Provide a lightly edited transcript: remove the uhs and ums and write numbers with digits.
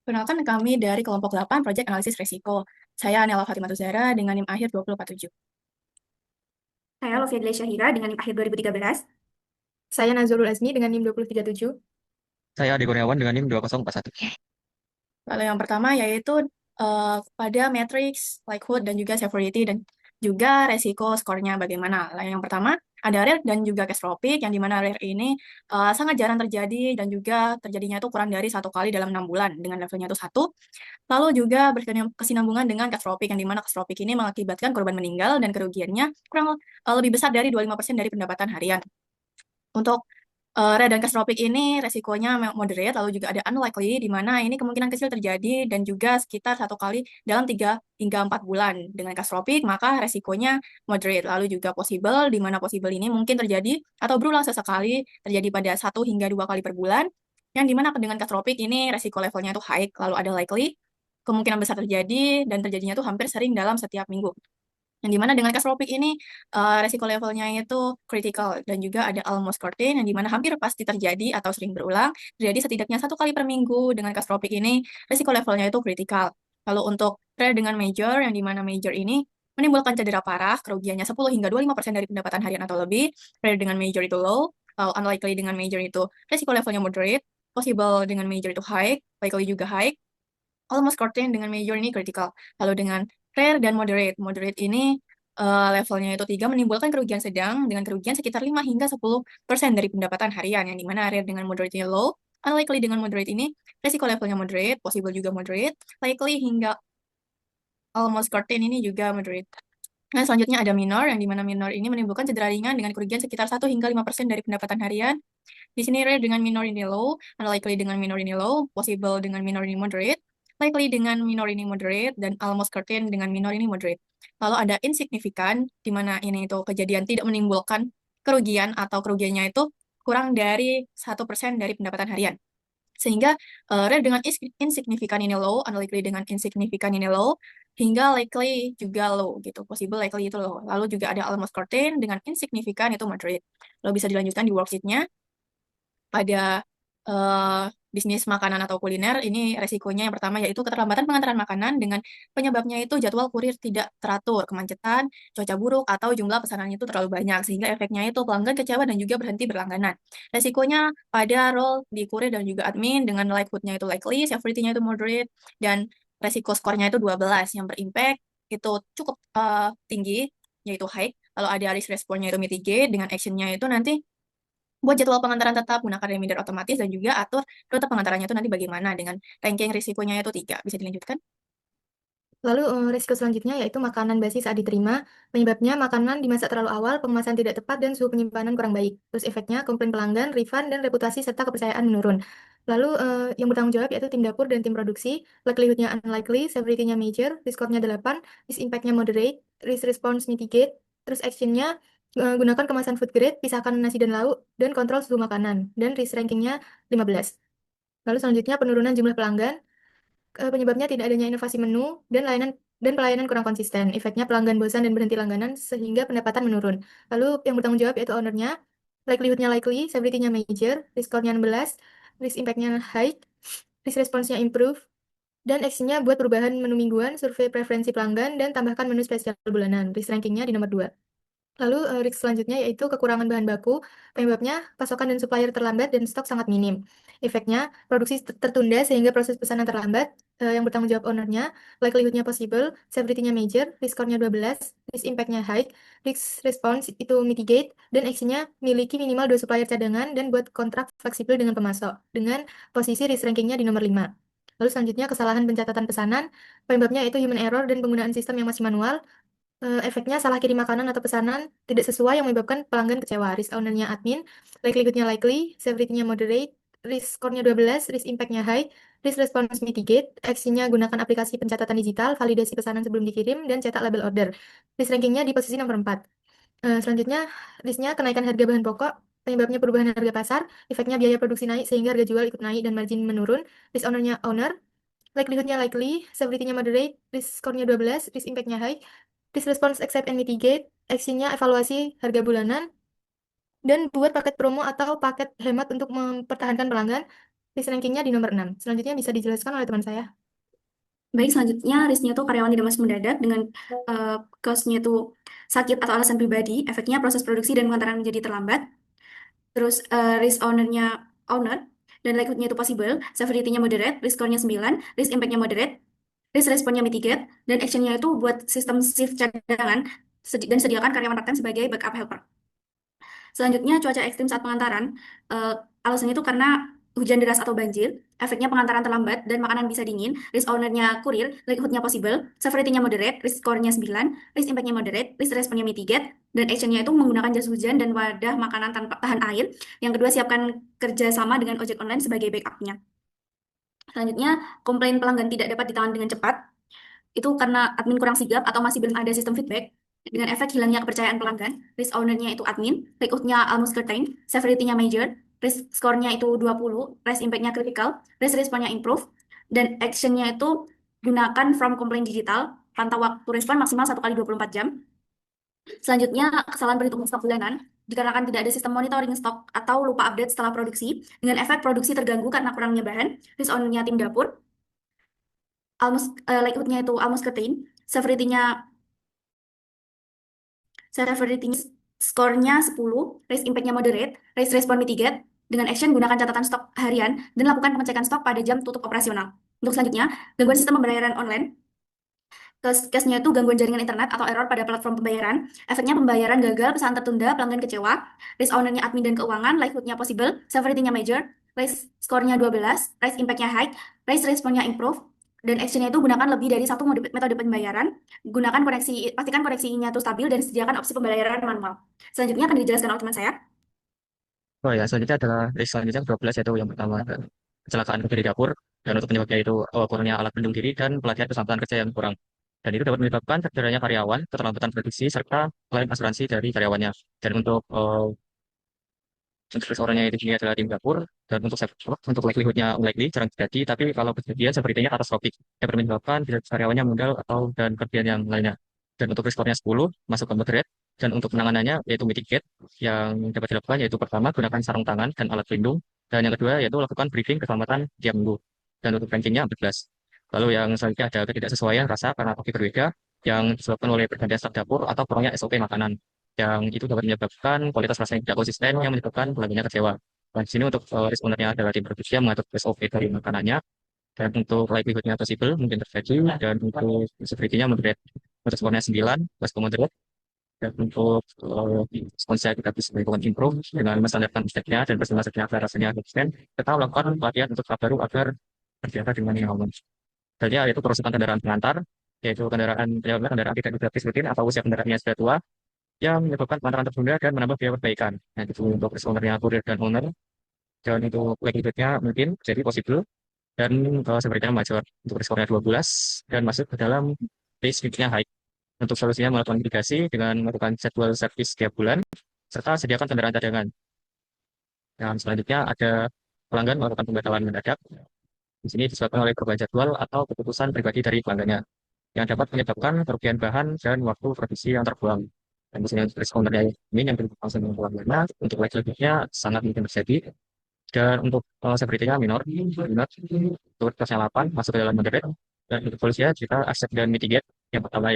Perkenalkan kami dari kelompok 8 Proyek Analisis Risiko. Saya Nela Fatimah Tuzara dengan NIM akhir 2047. Saya Lovia Glesia Syahira dengan NIM akhir 2013. Saya Nazarul Azmi dengan NIM 2037. Saya Ade Kurniawan dengan NIM 2041. Lalu yang pertama yaitu pada matrix, likelihood, dan juga severity, dan juga resiko skornya bagaimana. Lalu yang pertama ada rare dan juga catastrophic, yang dimana rare ini sangat jarang terjadi dan juga terjadinya itu kurang dari 1 kali dalam 6 bulan dengan levelnya itu 1. Lalu juga berkesinambungan dengan catastrophic, yang dimana catastrophic ini mengakibatkan korban meninggal dan kerugiannya kurang lebih besar dari 25% dari pendapatan harian. Untuk rare dan catastrophic ini resikonya moderate, lalu juga ada unlikely, di mana ini kemungkinan kecil terjadi dan juga sekitar 1 kali dalam 3 hingga 4 bulan. Dengan catastrophic, maka resikonya moderate. Lalu juga possible, di mana possible ini mungkin terjadi atau berulang sesekali, terjadi pada 1 hingga 2 kali per bulan. Yang dimana dengan catastrophic ini resiko levelnya itu high, lalu ada likely, kemungkinan besar terjadi dan terjadinya itu hampir sering dalam setiap minggu. Yang dimana dengan catastrophic ini resiko levelnya itu critical dan juga ada almost certain, yang dimana hampir pasti terjadi atau sering berulang, terjadi setidaknya 1 kali per minggu. Dengan catastrophic ini resiko levelnya itu critical. Lalu untuk rare dengan major, yang dimana major ini menimbulkan cedera parah, kerugiannya 10 hingga 25% dari pendapatan harian atau lebih. Rare dengan major itu low, lalu unlikely dengan major itu resiko levelnya moderate, possible dengan major itu high, likely juga high, almost certain dengan major ini critical. Lalu dengan rare dan moderate. Moderate ini levelnya itu 3, menimbulkan kerugian sedang dengan kerugian sekitar 5 hingga 10% dari pendapatan harian, yang dimana rare dengan moderate ini low, unlikely dengan moderate ini resiko levelnya moderate, possible juga moderate, likely hingga almost certain ini juga moderate. Nah, selanjutnya ada minor, yang dimana minor ini menimbulkan cedera ringan dengan kerugian sekitar 1 hingga 5% dari pendapatan harian. Di sini rare dengan minor ini low, unlikely dengan minor ini low, possible dengan minor ini moderate, likely dengan minor ini moderate, dan almost certain dengan minor ini moderate. Lalu ada insignificant, di mana ini itu kejadian tidak menimbulkan kerugian atau kerugiannya itu kurang dari 1% dari pendapatan harian. Sehingga rare dengan insignificant ini low, unlikely dengan insignificant ini low, hingga likely juga low gitu. Possible, likely itu low. Lalu juga ada almost certain dengan insignificant itu moderate. Lalu bisa dilanjutkan di worksheet-nya pada bisnis makanan atau kuliner. Ini resikonya yang pertama yaitu keterlambatan pengantaran makanan, dengan penyebabnya itu jadwal kurir tidak teratur, kemacetan, cuaca buruk, atau jumlah pesanannya itu terlalu banyak, sehingga efeknya itu pelanggan kecewa dan juga berhenti berlangganan. Resikonya pada role di kurir dan juga admin, dengan likelihood-nya itu likely, severity-nya itu moderate, dan resiko skornya itu 12, yang berimpact itu cukup tinggi, yaitu high. Lalu ada risk response-nya itu mitigate, dengan action-nya itu nanti buat jadwal pengantaran tetap, gunakan reminder otomatis, dan juga atur rute pengantarannya itu nanti bagaimana, dengan ranking risikonya itu 3. Bisa dilanjutkan? Lalu risiko selanjutnya yaitu makanan basi saat diterima. Penyebabnya makanan dimasak terlalu awal, pengemasan tidak tepat, dan suhu penyimpanan kurang baik. Terus efeknya komplain pelanggan, refund, dan reputasi serta kepercayaan menurun. Lalu yang bertanggung jawab yaitu tim dapur dan tim produksi. Likelihood-nya unlikely, severity-nya major, risk score-nya 8, risk impact-nya moderate, risk response mitigate. Terus action-nya gunakan kemasan food grade, pisahkan nasi dan lauk, dan kontrol suhu makanan. Dan risk ranking-nya 15. Lalu selanjutnya penurunan jumlah pelanggan. Penyebabnya tidak adanya inovasi menu dan pelayanan kurang konsisten. Efeknya pelanggan bosan dan berhenti langganan sehingga pendapatan menurun. Lalu yang bertanggung jawab yaitu ownernya. Likelihood-nya likely, severity-nya major, risk score-nya 16, risk impact-nya high, risk response-nya improve, dan action-nya buat perubahan menu mingguan, survei preferensi pelanggan, dan tambahkan menu spesial bulanan. Risk ranking-nya di nomor 2. Lalu risk selanjutnya yaitu kekurangan bahan baku, penyebabnya pasokan dan supplier terlambat dan stok sangat minim. Efeknya produksi tertunda sehingga proses pesanan terlambat. Yang bertanggung jawab ownernya, likelihood-nya possible, severity-nya major, risk score-nya 12, risk impact-nya high, risk response itu mitigate, dan action-nya miliki minimal 2 supplier cadangan dan buat kontrak fleksibel dengan pemasok, dengan posisi risk ranking-nya di nomor 5. Lalu selanjutnya kesalahan pencatatan pesanan, penyebabnya itu human error dan penggunaan sistem yang masih manual. Efeknya salah kirim makanan atau pesanan tidak sesuai yang menyebabkan pelanggan kecewa. Risk ownernya admin, likelihood-nya likely, severity-nya moderate, risk score-nya 12, risk impact-nya high, risk response mitigate, action-nya gunakan aplikasi pencatatan digital, validasi pesanan sebelum dikirim, dan cetak label order. Risk ranking-nya di posisi nomor 4. Selanjutnya, risknya kenaikan harga bahan pokok, penyebabnya perubahan harga pasar, efeknya biaya produksi naik sehingga harga jual ikut naik dan margin menurun. Risk ownernya owner, likelihood-nya likely, severity-nya moderate, risk score-nya 12, risk impact-nya high, risk response accept and mitigate, action-nya evaluasi harga bulanan, dan buat paket promo atau paket hemat untuk mempertahankan pelanggan. Risk rankingnya di nomor 6. Selanjutnya bisa dijelaskan oleh teman saya. Baik, selanjutnya risknya itu karyawan tidak masuk mendadak dengan cause-nya itu sakit atau alasan pribadi, efeknya proses produksi dan pengantaran menjadi terlambat. Terus risk owner dan likelihood-nya itu possible, severity-nya moderate, risk score-nya 9, risk impact-nya moderate, risk response-nya mitigate, dan action-nya itu buat sistem shift cadangan dan sediakan karyawan part-time sebagai backup helper. Selanjutnya, cuaca ekstrim saat pengantaran. Eh, Alasannya itu karena hujan deras atau banjir, efeknya pengantaran terlambat dan makanan bisa dingin, risk owner-nya kurir, likelihood-nya possible, severity-nya moderate, risk score-nya 9, risk impact-nya moderate, risk response-nya mitigate, dan action-nya itu menggunakan jas hujan dan wadah makanan tanpa tahan air. Yang kedua, siapkan kerjasama dengan ojek online sebagai backup-nya. Selanjutnya, komplain pelanggan tidak dapat ditangani dengan cepat itu karena admin kurang sigap atau masih belum ada sistem feedback. Dengan efek hilangnya kepercayaan pelanggan, risk owner-nya itu admin, likelihood-nya almost certain, severity-nya major, risk score-nya itu 20, risk impact-nya critical, risk response-nya improve, dan action-nya itu gunakan from complaint digital, pantau waktu respon maksimal 1 kali 24 jam. Selanjutnya, kesalahan perhitungan stok bulanan, dikarenakan tidak ada sistem monitoring stok atau lupa update setelah produksi, dengan efek produksi terganggu karena kurangnya bahan, risk owner-nya tim dapur, likelihood-nya itu almost certain, severity-nya skornya 10, risk impact-nya moderate, risk response mitigate, dengan action gunakan catatan stok harian dan lakukan pengecekan stok pada jam tutup operasional. Untuk selanjutnya, gangguan sistem pembayaran online. Case-nya itu gangguan jaringan internet atau error pada platform pembayaran. Efeknya pembayaran gagal, pesanan tertunda, pelanggan kecewa. Risk owner-nya admin dan keuangan, likelihood-nya possible, severity-nya major, risk score-nya 12, risk impact-nya high, risk response-nya improve, dan action-nya itu gunakan lebih dari satu metode pembayaran. Gunakan koneksi, pastikan koneksinya itu stabil dan sediakan opsi pembayaran manual. Selanjutnya akan dijelaskan oleh teman saya. Oh ya, selanjutnya adalah risk selanjutnya 12, yaitu yang pertama kecelakaan kerja di dapur, dan untuk penyebabnya itu kurangnya alat pelindung diri dan pelatihan keselamatan kerja yang kurang. Dan itu dapat menyebabkan cederanya karyawan, keterlambatan produksi, serta klaim asuransi dari karyawannya. Dan untuk orangnya itu sendiri adalah tim dapur, dan untuk likelihood-nya unlikely, jarang terjadi, tapi kalau kejadian sepertinya katastrofik, yang menyebabkan bisa karyawannya meninggal atau dan kerugian yang lainnya. Dan untuk reskornya 10, masuk ke moderate, dan untuk penanganannya yaitu mitigate, yang dapat dilakukan yaitu pertama, gunakan sarung tangan dan alat pelindung, dan yang kedua yaitu lakukan briefing keselamatan tiap minggu. Dan untuk rankingnya 14. Lalu yang selanjutnya ada ketidaksesuaian rasa karena topik berbeda, yang disebabkan oleh pergantian staf dapur atau kurangnya SOP makanan yang itu dapat menyebabkan kualitas rasa yang tidak konsisten yang menyebabkan pelanggannya kecewa. Dan di sini untuk respondernya adalah tim produksi yang mengatur SOP dari makanannya, dan untuk likelihood-nya possible mungkin terjadi, dan untuk severity-nya moderate. Untuk skornya 9, plus moderate, dan untuk responsnya kita bisa melakukan improve dengan menstandarkan step-nya dan presentasinya rasanya konsisten. Kita melakukan pelatihan untuk tahap baru agar terbiasa dengan yang aman. Jadi yaitu perusahaan kendaraan pengantar, yaitu kendaraan tidak gratis rutin atau usia kendaraannya sudah tua, yang menyebabkan pengantaran tertunda dan menambah biaya perbaikan. Nah, itu untuk ownernya kurir dan owner. Dan itu likelihood-nya mungkin jadi possible. Dan sebenarnya major untuk reskornya 12 dan masuk ke dalam risk-nya high. Untuk solusinya melakukan mitigasi dengan melakukan jadwal servis setiap bulan, serta sediakan kendaraan cadangan. Dan selanjutnya ada pelanggan melakukan pembatalan mendadak. Di sini disebabkan oleh perubahan jadwal atau keputusan pribadi dari pelanggannya, yang dapat menyebabkan kerugian bahan dan waktu produksi yang terbuang. Dan di sini untuk respondernya ini yang langsung pelanggannya, untuk likelihood-nya sangat mungkin terjadi. Dan untuk severity-nya minor, untuk kelasnya 8, masuk ke dalam moderate. Dan untuk solusinya kita accept dan mitigate. Yang pertama